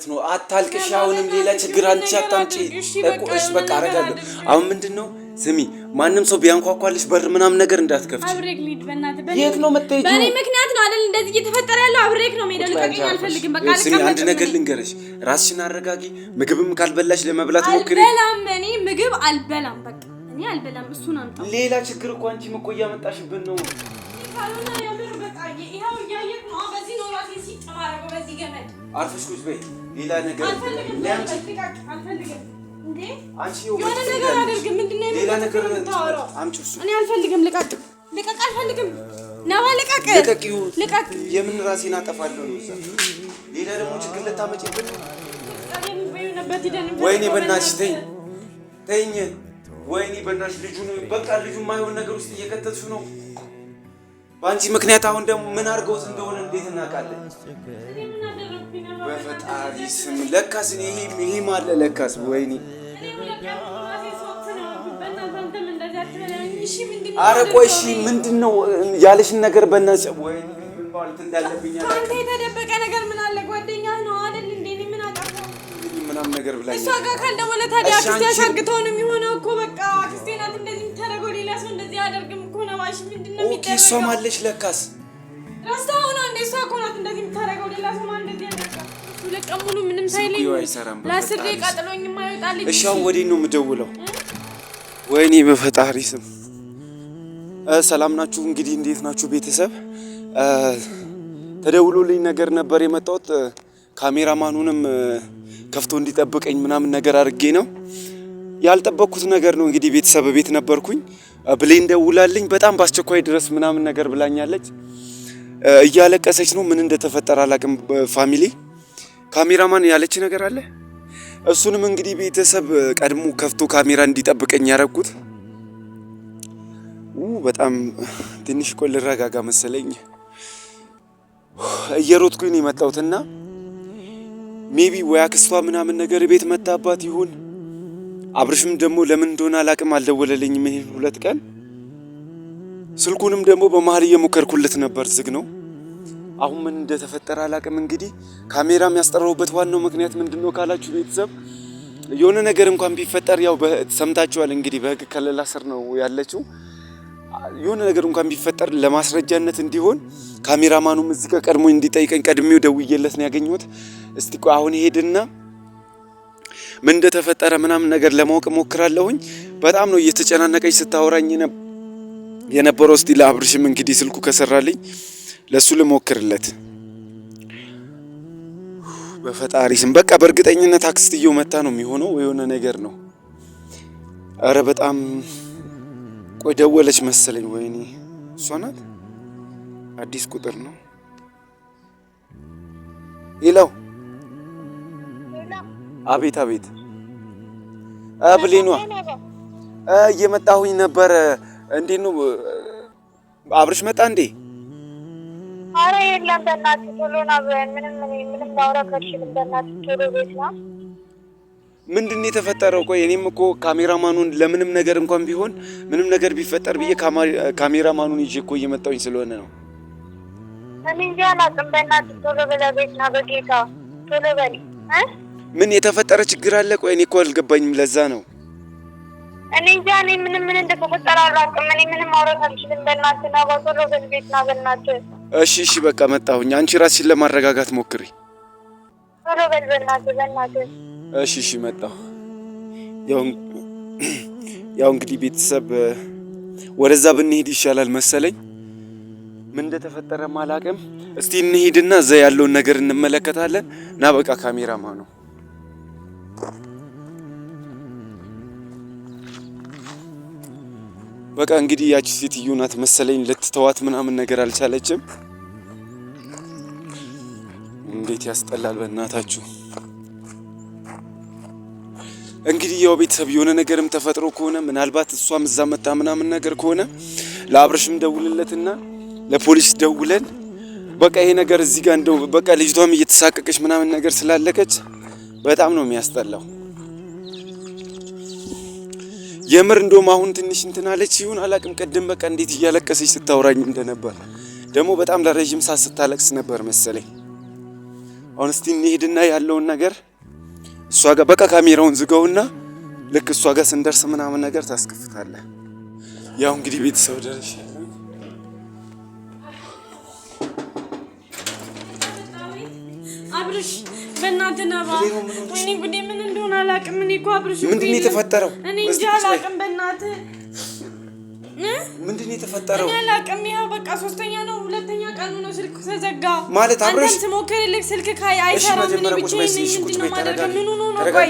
ነው አታልቅሽ አሁንም ሌላ ችግር አንቺ አታምጪ እሺ በቃ አረጋለሁ አሁን ምንድነው ስሚ ማንንም ሰው ቢያንኳኳልሽ በር ምናምን ነገር እንዳትከፍቺ አብሬክ ሊድ በእናትህ የት ነው መጥተህ በኔ ምክንያት ነው አይደል እንደዚህ እየተፈጠረ ያለው አብሬክ ነው ሜዳ ልቀቀኝ አልፈልግም በቃ ስሚ አንድ ነገር ልንገርሽ ራስሽን አረጋጊ ምግብም ካልበላሽ ለመብላት ሞክሪ አልበላም እኔ ምግብ አልበላም በቃ እኔ አልበላም እሱን አምጣው ሌላ ችግር እኮ አንቺ መቆያ መጣሽብን ነው ካልሆነ ያምር በቃ ይሄው ያየት ነው በዚህ ነው ራሴ ሲጨማረው በዚህ ገመድ አርፈሽ ቁጭ በይ ሌላ ነገር አልፈልግም እንዴ አንቺ የሆነ ነገር አድርግ ምንድነው ሌላ ነገር አምጪው እኔ አልፈልግም ልቀቅ አልፈልግም ነው ልቀቅ የምን ራሴን አጠፋለሁ ነው እዛ ሌላ ደግሞ ችግር ልታመጪብን ወይኔ በእናትሽ ተይኝ ወይኔ በእናትሽ ልጁ ማይሆን ነገር ውስጥ እየከተትሽ ነው ባንቺ ምክንያት አሁን ደግሞ ምን አርገውት እንደሆነ እንዴት እናውቃለን በፈጣሪ ስም ለካስ ይሄ ማለ ለካስ ወይኔ አረ ቆይ እሺ ምንድነው ያለሽን ነገር በእናትሽ ወይኔ ምን ማለት እንዳለብኝ አንተ የተደበቀ ነገር ምን አለ ጓደኛህ ነው አይደል እንዴ ምን አጣጣው ምናምን ነገር ብላኝ እሷ ጋር ካልደወለ ታዲያ አክስቴ ያሻግተው ነው የሚሆነው እኮ በቃ አክስቴ ናት እንደዚህ የምታደርገው ሌላ ሰው እንደዚህ አያደርግም እኮ ነው ዋሽ ምንድነው የሚደረገው ኦኬ እሷ ማለሽ ለካስ ራስታው ነው እንዴ እሷ እኮ ናት እንደዚህ የምታደርገው ሌላ ሰው ማን እንደዚህ ያደርጋል ለቀሙሉ ምንም ሳይለኝ ለአስር ደቂቃ ጥሎኝ የማይወጣልኝ እሺ አሁን ወዴት ነው የምደውለው ወይኔ በፈጣሪ ስም ሰላም ናችሁ እንግዲህ እንዴት ናችሁ ቤተሰብ ተደውሎልኝ ነገር ነበር የመጣሁት ካሜራማኑንም ከፍቶ እንዲጠብቀኝ ምናምን ነገር አድርጌ ነው ያልጠበቅኩት ነገር ነው እንግዲህ ቤተሰብ ቤት ነበርኩኝ ብሌን ደውላልኝ በጣም በአስቸኳይ ድረስ ምናምን ነገር ብላኛለች እያለቀሰች ነው ምን እንደተፈጠረ አላቅም ፋሚሊ ካሜራማን ያለች ነገር አለ እሱንም እንግዲህ ቤተሰብ ቀድሞ ከፍቶ ካሜራ እንዲጠብቀኝ ያረኩት በጣም ትንሽ ቆል ረጋጋ መሰለኝ እየሮጥኩኝ ነው የመጣሁትና ሜቢ ወይ አክስቷ ምናምን ነገር ቤት መጣባት ይሁን አብርሽም ደግሞ ለምን እንደሆነ አላቅም አልደወለልኝም ይሄን 2 ቀን ስልኩንም ደግሞ በመሃል እየሞከርኩለት ነበር ዝግ ነው አሁን ምን እንደተፈጠረ አላቅም እንግዲህ ካሜራም ያስጠራውበት ዋናው ምክንያት ምንድነው ካላችሁ ቤተሰብ የሆነ ነገር እንኳን ቢፈጠር ያው ሰምታችኋል እንግዲህ በህግ ከለላ ስር ነው ያለችው የሆነ ነገር እንኳን ቢፈጠር ለማስረጃነት እንዲሆን ካሜራማኑም እዚህ ጋር ቀድሞ እንዲጠይቀኝ ቀድሜው ደውዬለት ነው ያገኘሁት እስቲ ቆይ አሁን ሄድና ምን እንደተፈጠረ ምናምን ነገር ለማወቅ ሞክራለሁኝ በጣም ነው እየተጨናነቀኝ ስታወራኝ የነበረው እስቲ ለአብርሽም እንግዲህ ስልኩ ከሰራልኝ ለሱ ልሞክርለት በፈጣሪ ስም በቃ በእርግጠኝነት አክስትየው መታ ነው የሚሆነው የሆነ ነገር ነው አረ በጣም ቆይ ደወለች መሰለኝ ወይኔ እሷ ናት አዲስ ቁጥር ነው ይላው አቤት ብሌኗ እየመጣሁኝ ነበር እንዴት ነው አብርሽ መጣ እንዴ አረ የለም በእናትህ ቶሎ ና ምንም ማውራት አልችልም በእናትህ ቶሎ ቤት ና ምንድነው የተፈጠረው ቆይ እኔም እኮ ካሜራማኑን ለምንም ነገር እንኳን ቢሆን ምንም ነገር ቢፈጠር ብዬ ካሜራማኑን ይዤ እኮ እየመጣሁኝ ስለሆነ ነው እኔ እንጃ አላውቅም በእናትህ ቶሎ በላ ቤት ና በጌታ ቶሎ በል ምን የተፈጠረ ችግር አለ ቆይ እኔ እኮ አልገባኝም ለዛ ነው እኔ እንጃ እኔ ምን እንደተፈጠረ አላውቅም እኔ ምንም ማውራት አልችልም በእናትህ ና ቶሎ በል ቤት ና በእናትህ እሺ በቃ መጣሁኝ አንቺ ራስሽን ለማረጋጋት ሞክሪ ቶሎ በል በእናትህ እሺ መጣሁ ያው እንግዲህ ቤተሰብ ወደዛ ብንሄድ ይሻላል መሰለኝ ምን እንደተፈጠረ ማላቀም እስቲ እንሄድና እዛ ያለውን ነገር እንመለከታለን ና በቃ ካሜራማኑ በቃ እንግዲህ ያቺ ሴትዮ ናት መሰለኝ ልትተዋት ምናምን ነገር አልቻለችም እንዴት ያስጠላል በእናታችሁ እንግዲህ ያው ቤተሰብ የሆነ ነገርም ተፈጥሮ ከሆነ ምናልባት እሷም እዛ መጣ ምናምን ነገር ከሆነ ለአብርሽም ደውልለትና ለፖሊስ ደውለን በቃ ይሄ ነገር እዚህ ጋር እንደው በቃ ልጅቷም እየተሳቀቀች ምናምን ነገር ስላለቀች በጣም ነው የሚያስጠላው የምር እንደውም አሁን ትንሽ እንትን አለች ይሁን አላቅም ቀደም በቃ እንዴት እያለቀሰች ስታወራኝ እንደነበር ደግሞ በጣም ለረጅም ሰዓት ስታለቅስ ነበር መሰለኝ አሁን እስቲ እንሄድና ያለውን ነገር እሷ ጋር በቃ ካሜራውን ዝጋውና ልክ እሷ ጋር ስንደርስ ምናምን ነገር ታስከፍታለህ። ያው እንግዲህ ቤተሰብ ደርሻለሁ። አብርሽ በእናትህ ነባ። ወይኔ ጉዴ ምን እንደሆነ አላውቅም። እኔ እኮ አብርሽ ምንድን ነው የተፈጠረው? እኔ እንጃ አላውቅም። በእናትህ ምንድን ነው የተፈጠረው? እኔ አላውቅም። ይኸው በቃ ሶስተኛ ነው ሁለተኛ ቀኑ ነው ስልክ ተዘጋ ማለት አብርሽ አንተም ስሞክርልህ ስልክ አይሰራም። ምን ብቻ ነኝ ምንድን ነው ማድረግ? ምን ሆኖ ነው? ቆይ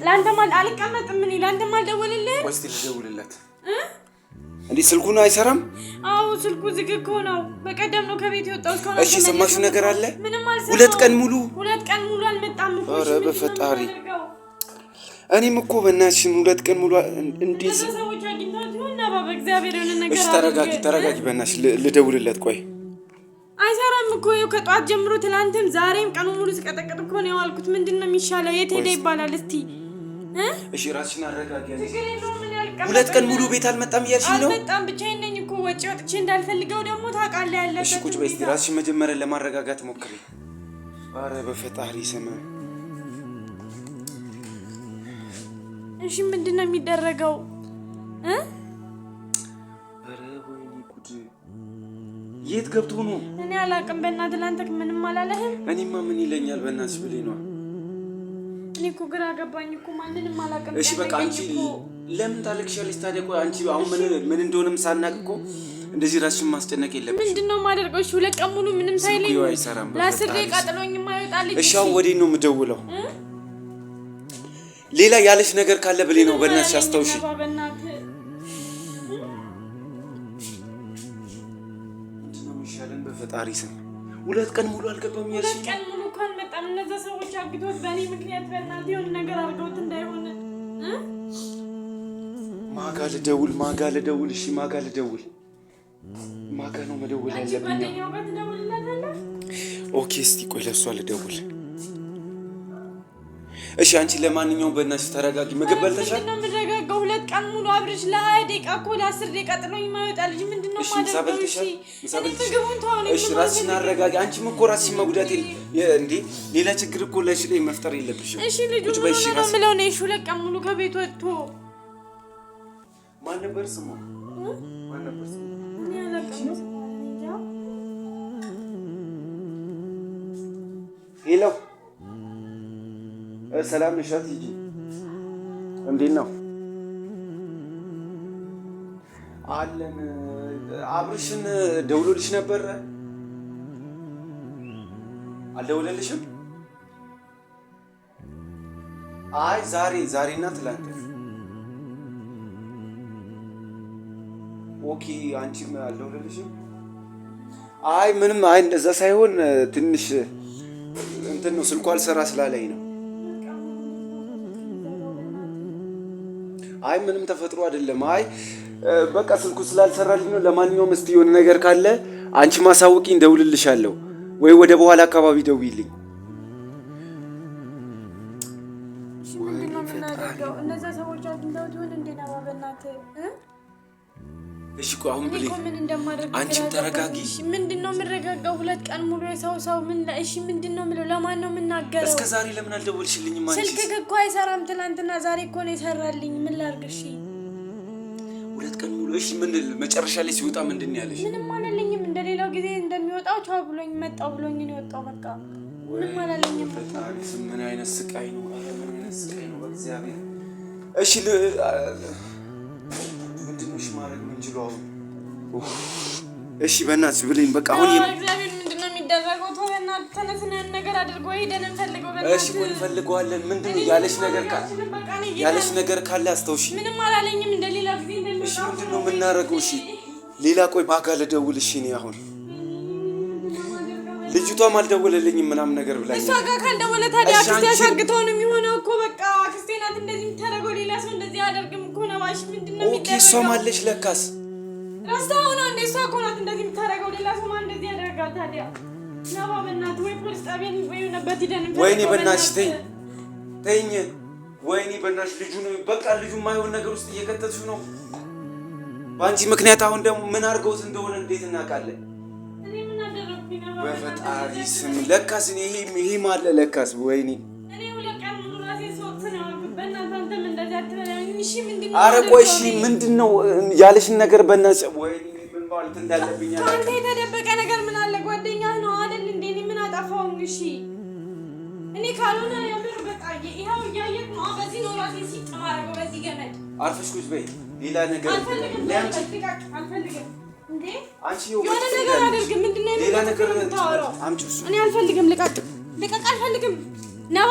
ለአንተ አልቀመጥም። ምን ለአንተ አልደወልልህ? ቆይ እስቲ ልደውልለት። እንዴ ስልኩን አይሰራም? አዎ ስልኩ ዝግ እኮ ነው። በቀደም ነው ከቤት የወጣው እስካሁን። እሺ ሰማሽ ነገር አለ? ምንም አልሰማሁም። ሁለት ቀን ሙሉ አልመጣም እኮ። ኧረ በፈጣሪ እኔም እኮ በእናትሽን 2 ቀን ሙሉ እንዴት ሰዎች አግኝተውት ይሆን? ነባ በእግዚአብሔር የሆነ ነገር እሺ ተረጋጊ በእናትሽ ልደውልለት። ቆይ አይሰራም እኮ ይኸው ከጧት ጀምሮ ትናንትም ዛሬም ቀኑ ሙሉ ስቀጠቅጥ እኮ ነው የዋልኩት። ምንድን ነው የሚሻለው? የት ሄደ ይባላል? እስቲ እሺ ራስሽን አረጋጊ። 2 ቀን ሙሉ ቤት አልመጣም እያልሽኝ ነው? አልመጣም ብቻዬን ነኝ እኮ ወጪ ወጥቼ እንዳልፈልገው ደግሞ ታውቃለህ ያለበት። እሺ ቁጭ በይ እስቲ ራስሽን መጀመሪያ ለማረጋጋት ሞክሪ። ኧረ በፈጣሪ ስም እሺ ምንድን ነው የሚደረገው? ኧረ ወይኔ ጉድ! የት ገብቶ ነው? እኔ አላውቅም። በእናትህ ለአንተ ምንም አላለህም? እኔማ ምን ይለኛል በእናትሽ ብለኝ ነው። እኔ እኮ ግራ ገባኝ እኮ ማንንም አላውቅም። እሺ በቃ አንቺ ለምን ታለቅሻለሽ ታዲያ? ቆይ አንቺ አሁን ምን እንደሆነም ሳናቅ እኮ እንደዚህ ራስሽን ማስጨነቅ የለብሽም። ምንድን ነው የማደርገው? እሺ 2 ቀን ሙሉ ምንም ሳይለኝ ለ10 ደቂቃ ጥሎኝ የማይወጣልኝ። እሺ አሁን ወዴት ነው የምደውለው? ሌላ ያለሽ ነገር ካለ ብለኝ ነው በእናትሽ አስታውሺ። ምንድን ነው የሚሻለን በፈጣሪ ስም? 2 ቀን ሙሉ አልገባም ያልሽ? 2 ቀን ሙሉ እንኳን መጣም። እነዛ ሰዎች አግቶት በእኔ ምክንያት በእናትህ የሆነ ነገር አድርገውት እንዳይሆን ማጋ ልደውል? እሺ ማጋ ልደውል? ማጋ ነው መደወል ያለብኝ? ኦኬ እስቲ ቆይ ለሷ ልደውል። እሺ አንቺ ለማንኛውም በእናትሽ ተረጋጊ። ምግብ በልተሻል? ምንድን ነው የምረጋጋው? 2 ቀን ሙሉ አብርሽ ለ20 ደቂቃ እኮ ለ10 ደቂቃ ጥሎኝ የማይወጣ ልጅ ምንድን ነው የማደርገው? እሺ ራስሽን አረጋጊ። አንቺም እኮ ራስሽን መጉዳት እንዴ ሌላ ችግር እኮ ለሽ ላይ መፍጠር የለብሽም። እሺ ልጁ ምን ነው የምለው ነው? እሺ 2 ቀን ሙሉ ከቤት ወጥቶ ማን ነበር ስሙ? ሄሎ ሰላም ነሽ? ሂጂ እንዴት ነው አለን? አብርሽን ደውሎልሽ ነበር? አልደወለልሽም? አይ ዛሬና ትላንት። ኦኬ አንቺም አልደወለልሽም? አይ ምንም እንደዛ ሳይሆን ትንሽ እንትን ነው ስልኳ አልሰራ ስላለኝ ነው። አይ ምንም ተፈጥሮ አይደለም። አይ በቃ ስልኩ ስላልሰራልኝ ነው። ለማንኛውም እስቲ የሆነ ነገር ካለ አንቺ ማሳውቂኝ፣ ደውልልሻለሁ ወይ ወደ በኋላ አካባቢ ደውይልኝ። እነዛ ሰዎች አግኝተውት ይሆን እንዴ? ነው በእናትህ እሺ ቆይ አሁን ብለኝ አንቺም ተረጋጊ። ምንድነው የምረጋጋው? 2 ቀን ሙሉ ሰው ምን እሺ ምንድነው የምለው? ለማን ነው የምናገረው? እስከ ዛሬ ለምን አልደወልሽልኝም? አንቺ ስልክ እኮ አይሰራም። ትናንትና ዛሬ እኮ ነው የሰራልኝ። ምን ላድርግ? እሺ 2 ቀን ሙሉ እሺ ምን መጨረሻ ላይ ሲወጣ ምንድን ያለሽ? ምንም አላለኝም። እንደሌላው ጊዜ እንደሚወጣው ቻው ብሎኝ መጣው ብሎኝ ነው የወጣው። በቃ ምንም አላለኝም። በጣም ምን አይነት ስቃይ ነው? ምን አይነት ስቃይ ነው በእግዚአብሔር። እሺ ምንድነው እሺ ማድረግ የምንችለው አሁን? እሺ በእናትሽ ብለኝ በቃ አሁን እግዚአብሔር ምንድነው የሚደረገው? ተወና ተነስና ነገር አድርጎ ሄደን እንፈልገው። እሺ ቆይ እንፈልገዋለን። ምንድነው ያለሽ ነገር ካለ አስታውሺ። ምንም አላለኝም። እንደሌላ ጊዜ እንደሚወጣው እሺ ምንድነው የምናደርገው? እሺ ሌላ ቆይ ማጋ ልደውል። እሺ እኔ አሁን ልጅቷም አልደወለልኝም ምናምን ነገር ብላኝ። እሷ ጋር ካልደወለ ታዲያ አክስቴ ያሻግተው ነው የሚሆነው እኮ። በቃ አክስቴ ናት እንደዚህ የምታደርገው። ሌላ ሰው እንደዚህ አያደርግም እኮ ነው። እሺ ምንድነው የሚደረገው? ኦኬ እሷም አለሽ ለካስ። ራስታው ነው እንደ እሷ እኮ ናት እንደዚህ የምታደርገው። ሌላ ሰው ማን እንደዚህ ያደርጋል ታዲያ? ነባ በእናትህ ወይ ፖሊስ ጣቢያ ወይ ነበር ሂደን ወይኔ በእናትሽ ተይኝ። ወይኔ በእናትሽ ልጁ የማይሆን ነገር ውስጥ እየከተትሽው ነው በአንቺ ምክንያት። አሁን ደግሞ ምን አድርገውት እንደሆነ እንዴት እናውቃለን? እኔ ምን አደረኩኝ? ነባ በፈጣሪ ስም ለካስ ይሄ ማለ ለካስ ወይኔ እኔ ሁለቀን ራሴ ሶክስ ነው በእናትህ አንተም እንደዛ አትበለኝ እሺ ምንድነው ኧረ ቆይ እሺ ምንድነው ያለሽን ነገር በእናትህ ወይኔ ምን ማለት እንዳለብኝ አንተ የተደበቀ ነገር ምን አለ ጓደኛህ ነው አይደል እንዴ እኔ ምን አጠፋው እሺ እኔ ካልሆነ የምር በቃ ይሄው እያየት ነው በዚህ ነው ራሴ ሲጠማረገው በዚህ ገመድ አርፈሽ ቁጭ በይ ሌላ ነገር አልፈልግም እንዴ አንቺ የሆነ ነገር አድርግ ምንድነው ሌላ ነገር አምጪ እኔ አልፈልግም ልቀቅ አልፈልግም ነው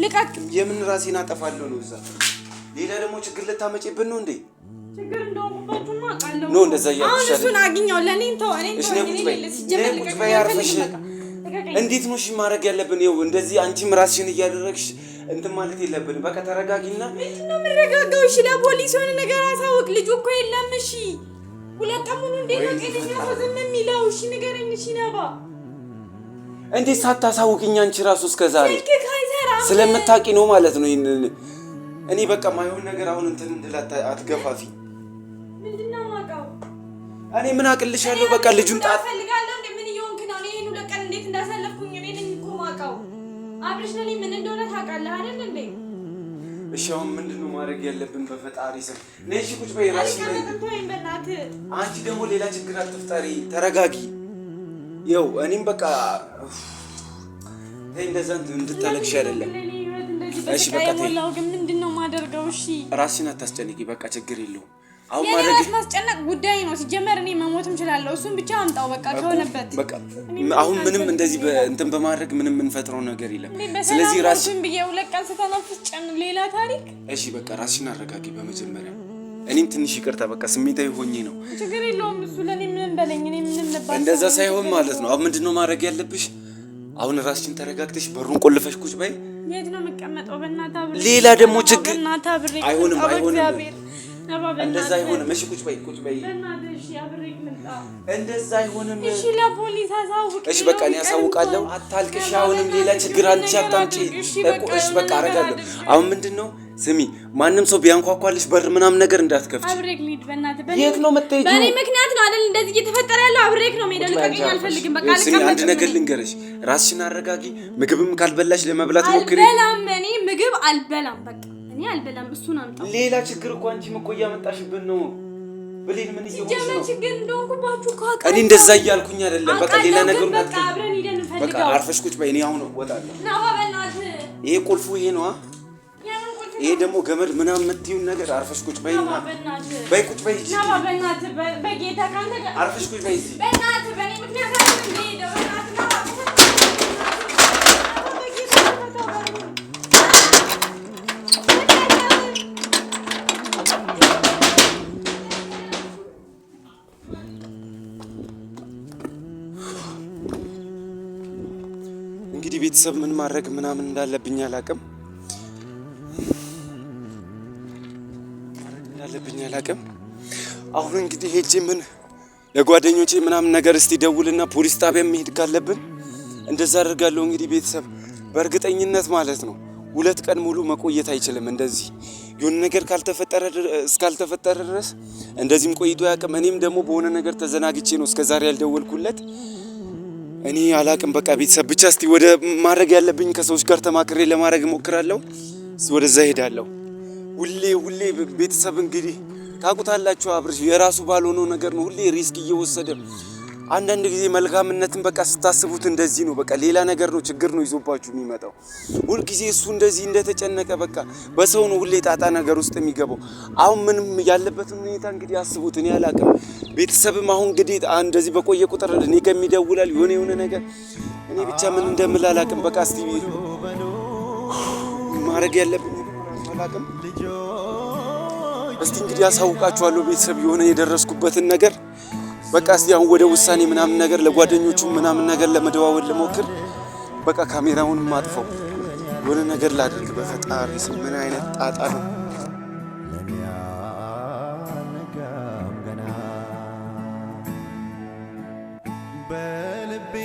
ልቀቅ የምን ራሴን አጠፋለሁ ነው እዛ ሌላ ደግሞ ችግር ልታመጪብን ነው እንዴ ችግር እንደሆነባችሁማ አውቃለሁ ነው እንደዛ ያልኩሽ አሁን እሱን አግኛው ለኔ ተው እኔ ቁጭ በይ አርፈሽ እንዴት ነው እሺ ማድረግ ያለብን ይኸው እንደዚህ አንቺም ራስሽን እያደረግሽ እንትን ማለት የለብንም በቃ ተረጋጊና ምንድነው የምረጋጋው እሺ ለፖሊስ የሆነ ነገር አሳውቅ ልጁ እኮ የለም እሺ ሁለት ቀን እንዴት ነው ከደኛ ዝም የሚለው እሺ ንገረኝ እሺ ነባ እንዴት ሳታሳውቅኝ አንቺ ራሱ እስከዛሬ ስለምታቂ ነው ማለት ነው እኔ በቃ ማይሆን ነገር አሁን እንትን እንድላት አትገፋፊ ምንድነው ማውቀው እኔ ምን አቅልሻለሁ በቃ ልጁን ጣት ፈልጋለሁ እንዴ ምን ይሆንክ ነው እኔ ሁለት ቀን እንዴት እንዳሳለፍኩኝ እኔ ነኝ እኮ ማውቀው አብርሽ ለኔ ምን እንደሆነ ታውቃለህ አይደል እንዴ እሺ አሁን ምንድነው ማድረግ ያለብን በፈጣሪ ስም ነሽ ቁጭ በይ ራስሽ አንቺ ደግሞ ሌላ ችግር አትፍጠሪ ተረጋጊ ይኸው እኔም በቃ እንደዛ እንድታለቅሽ አይደለም እሺ በቃ ወላው ግን ምንድነው ማደርገው እሺ ራስሽን አታስጨንቂ በቃ ችግር የለውም አሁን ማድረግ ማስጨነቅ ጉዳይ ነው ሲጀመር እኔ መሞትም እችላለሁ እሱን ብቻ አምጣው በቃ ከሆነበት በቃ አሁን ምንም እንደዚህ እንትን በማድረግ ምንም እንፈጥረው ነገር የለም ስለዚህ ራስሽን ብዬው ለቀን ስተናፍስ ጨን ሌላ ታሪክ እሺ በቃ ራስሽን አረጋጊ በመጀመሪያ እኔም ትንሽ ይቅርታ በቃ ስሜታዊ ሆኜ ነው ችግር የለውም እሱ ለኔ ምንም በለኝ እኔ ምንም ነበር እንደዛ ሳይሆን ማለት ነው አሁን ምንድነው ማድረግ ያለብሽ አሁን ራስሽን ተረጋግተሽ በሩን ቆልፈሽ ቁጭ በይ የት ነው መቀመጠው በእናትህ አብሬ ሌላ ደግሞ ችግር በእናትህ አብሬ አይሆንም እግዚአብሔር እንደዛ አይሆንም እሺ ቁጭ በይ በእናትህ እሺ አብሬ ልምጣ እንደዛ አይሆንም እሺ ለፖሊስ አሳውቅ እሺ በቃ እኔ አሳውቃለሁ አታልቅሽ አሁንም ሌላ ችግር አንቺ አታምጪ እሺ በቃ አረጋለሁ አሁን ምንድነው ስሚ ማንንም ሰው ቢያንኳኳልሽ በር ምናምን ነገር እንዳትከፍቺ አብሬክ ሊድ በእናትህ የት ነው የምትሄጂው በእኔ ምክንያት ነው አይደል እንደዚህ እየተፈጠረ ያለው አብሬክ ነው ሜዳ ልቀቀኝ አልፈልግም በቃ ስሚ አንድ ነገር ልንገርሽ ራስሽን አረጋጊ ምግብም ካልበላሽ ለመብላት ሞክሪ አልበላም እኔ ምግብ አልበላም በቃ እኔ አልበላም እሱን አምጣው ሌላ ችግር እኮ አንቺ መቆያ መጣሽብን ነው ብሌን ምን ይሆንሽ ነው ችግር እንደሆንኩባችሁ ካቀ እኔ እንደዛ እያልኩኝ አይደለም በቃ ሌላ ነገር በቃ አብረን ሄደን እንፈልጋለን በቃ አርፈሽ ቁጭ በይ እኔ አሁን እወጣለሁ ነው በእናትህ ይሄ ቁልፉ ይሄ ነው ይሄ ደግሞ ገመድ ምናምን የምትይውን ነገር አርፈሽ ቁጭ በይና በይ ቁጭ በይ ነው በእናትህ በጌታ ካንተ አርፈሽ ቁጭ በይ በእናትህ በእኔ ምክንያት አይደለም ሄደው በእናትህ እንግዲህ ቤተሰብ ምን ማድረግ ምናምን እንዳለብኝ አላውቅም አሁን እንግዲህ ሄጄ ምን ለጓደኞቼ ምናምን ነገር እስቲ ደውልና ፖሊስ ጣቢያ መሄድ ካለብን እንደዛ አደርጋለሁ እንግዲህ ቤተሰብ በእርግጠኝነት ማለት ነው 2 ቀን ሙሉ መቆየት አይችልም እንደዚህ የሆነ ነገር እስካልተፈጠረ ድረስ እንደዚህም ቆይቶ ያቀም እኔም ደግሞ በሆነ ነገር ተዘናግቼ ነው እስከዛሬ ያልደወልኩለት እኔ አላቅም በቃ ቤተሰብ ብቻ እስቲ ወደ ማድረግ ያለብኝ ከሰዎች ጋር ተማክሬ ለማድረግ ሞክራለሁ ወደዛ ሄዳለሁ ሁሌ ቤተሰብ እንግዲህ ታቁታላችሁ አብርሽ የራሱ ባልሆነው ነገር ነው ሁሌ ሪስክ እየወሰደ አንዳንድ ጊዜ መልካምነትን በቃ ስታስቡት እንደዚህ ነው በቃ ሌላ ነገር ነው ችግር ነው ይዞባችሁ የሚመጣው ሁሉ ጊዜ እሱ እንደዚህ እንደተጨነቀ በቃ በሰው ነው ሁሌ ጣጣ ነገር ውስጥ የሚገባው አሁን ምንም ያለበትን ሁኔታ እንግዲህ አስቡት እኔ አላቅም ቤተሰብም አሁን እንግዲህ እንደዚህ በቆየ ቁጥር እኔ ከሚደውላል የሆነ ነገር እኔ ብቻ ምን እንደምል አላቅም በቃ እስቲ ማድረግ ያለብኝ አላቅም እስቲ እንግዲህ አሳውቃችኋለሁ ቤተሰብ የሆነ የደረስኩበትን ነገር በቃ እስቲ አሁን ወደ ውሳኔ ምናምን ነገር ለጓደኞቹ ምናምን ነገር ለመደዋወል ለሞክር በቃ ካሜራውን ማጥፋው የሆነ ነገር ላድርግ በፈጣሪ ስም ምን አይነት ጣጣ ነው በልቤ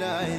ላይ